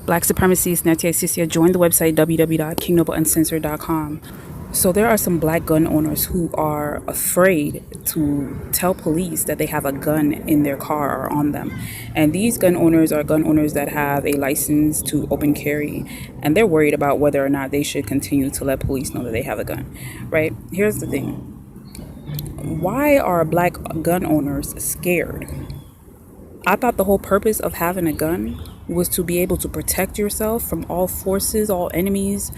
Black supremacist Nattyisisyah joined the website www.kingnobleuncensored.com. So there are some black gun owners who are afraid to tell police that they have a gun in their car or on them. And these gun owners are gun owners that have a license to open carry, and they're worried about whether or not they should continue to let police know that they have a gun, right? Here's the thing. Why are black gun owners scared? I thought the whole purpose of having a gun was to be able to protect yourself from all forces, all enemies,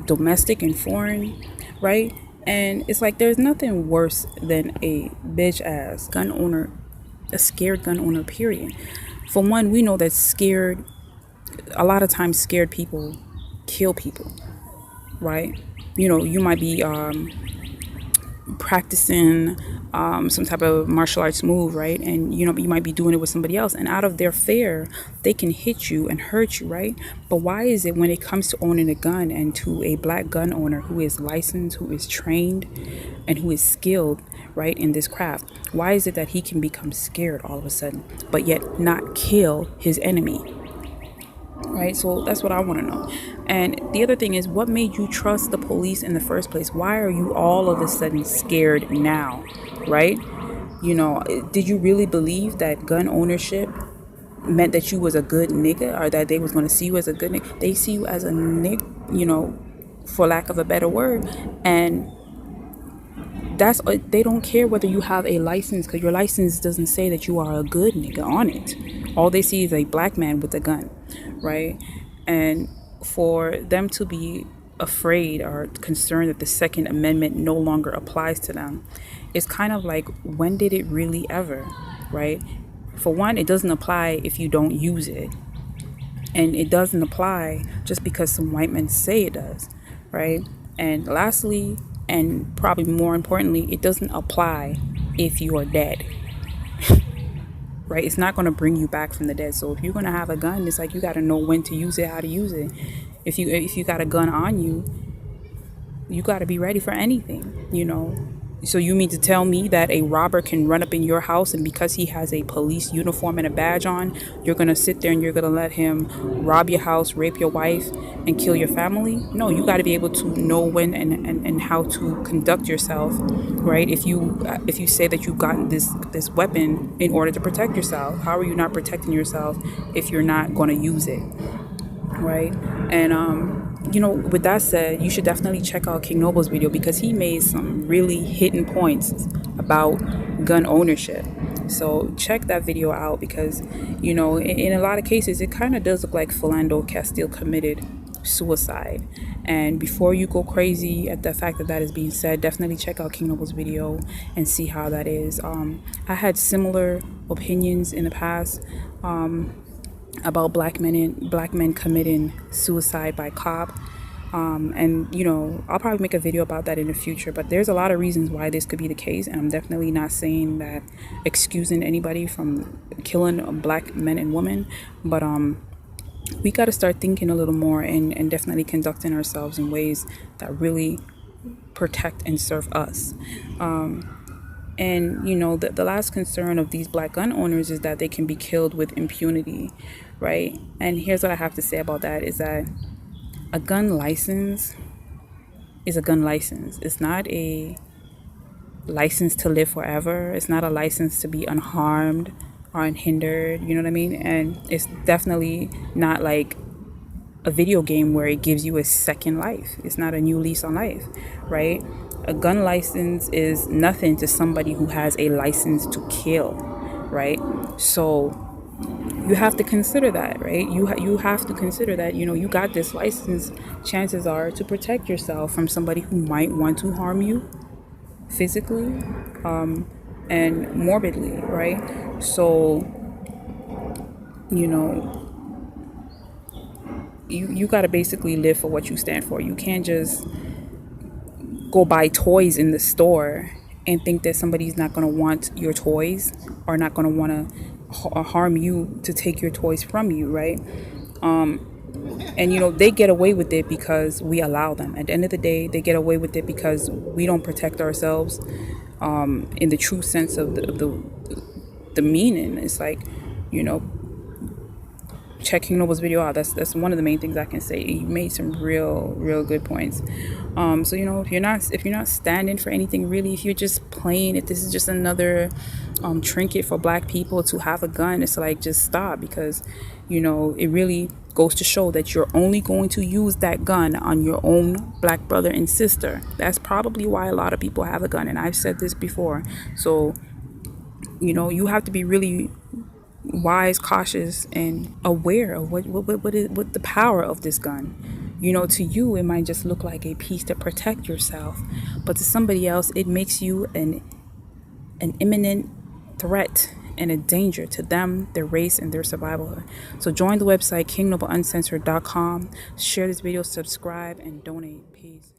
domestic and foreign, right? And it's like there's nothing worse than a bitch ass gun owner, a scared gun owner, period. For one, we know that a lot of times scared people kill people, right? You might be practicing some type of martial arts move, right? And you might be doing it with somebody else, and out of their fear they can hit you and hurt you, right? But why is it when it comes to owning a gun, and to a black gun owner who is licensed, who is trained, and who is skilled, right, in this craft, why is it that he can become scared all of a sudden but yet not kill his enemy? Right? So that's what I want to know. And the other thing is, what made you trust the police in the first place? Why are you all of a sudden scared now? Right? Did you really believe that gun ownership meant that you was a good nigga, or that they was going to see you as a good nigga? They see you as a nigga, for lack of a better word. And they don't care whether you have a license, because your license doesn't say that you are a good nigga on it. All they see is a black man with a gun, right? And for them to be afraid or concerned that the Second Amendment no longer applies to them, it's kind of like, when did it really ever, right? For one, it doesn't apply if you don't use it. And it doesn't apply just because some white men say it does, right? And lastly, and probably more importantly, it doesn't apply if you are dead. Right? It's not going to bring you back from the dead. So if you're going to have a gun, it's like you got to know when to use it, how to use it. If you got a gun on you, you got to be ready for anything, So you mean to tell me that a robber can run up in your house, and because he has a police uniform and a badge on, you're going to sit there and you're going to let him rob your house, rape your wife, and kill your family? No, you got to be able to know when and how to conduct yourself, right? If you say that you've gotten this weapon in order to protect yourself, how are you not protecting yourself if you're not going to use it, right? And with that said, you should definitely check out King Noble's video, because he made some really hidden points about gun ownership. So check that video out, because in a lot of cases it kind of does look like Philando Castile committed suicide. And before you go crazy at the fact that is being said, definitely check out King Noble's video and see how that is. I had similar opinions in the past about black men committing suicide by cop. And I'll probably make a video about that in the future, but there's a lot of reasons why this could be the case, and I'm definitely not saying that excusing anybody from killing black men and women, but we got to start thinking a little more, and definitely conducting ourselves in ways that really protect and serve us. And the last concern of these black gun owners is that they can be killed with impunity, right? And here's what I have to say about that, is that a gun license is a gun license. It's not a license to live forever. It's not a license to be unharmed or unhindered, you know what I mean? And it's definitely not like a video game where it gives you a second life. It's not a new lease on life, right? A gun license is nothing to somebody who has a license to kill, right? So you have to consider that, right? You have to consider that, you got this license, chances are, to protect yourself from somebody who might want to harm you physically and morbidly, right? So, you got to basically live for what you stand for. You can't just go buy toys in the store and think that somebody's not going to want your toys, or not going to want to harm you to take your toys from you, right? And they get away with it because we allow them. At the end of the day, they get away with it because we don't protect ourselves in the true sense of the meaning. It's like, check King Noble's video out. That's one of the main things I can say. He made some real good points. So if you're not standing for anything really, if you're just playing, if this is just another trinket for black people to have a gun, it's like, just stop, because it really goes to show that you're only going to use that gun on your own black brother and sister. That's probably why a lot of people have a gun, and I've said this before. So you have to be really wise, cautious, and aware of what the power of this gun. To you, it might just look like a piece to protect yourself, but to somebody else, it makes you an imminent threat and a danger to them, their race, and their survival. So join the website kingnobleuncensored.com. Share this video, subscribe, and donate. Peace.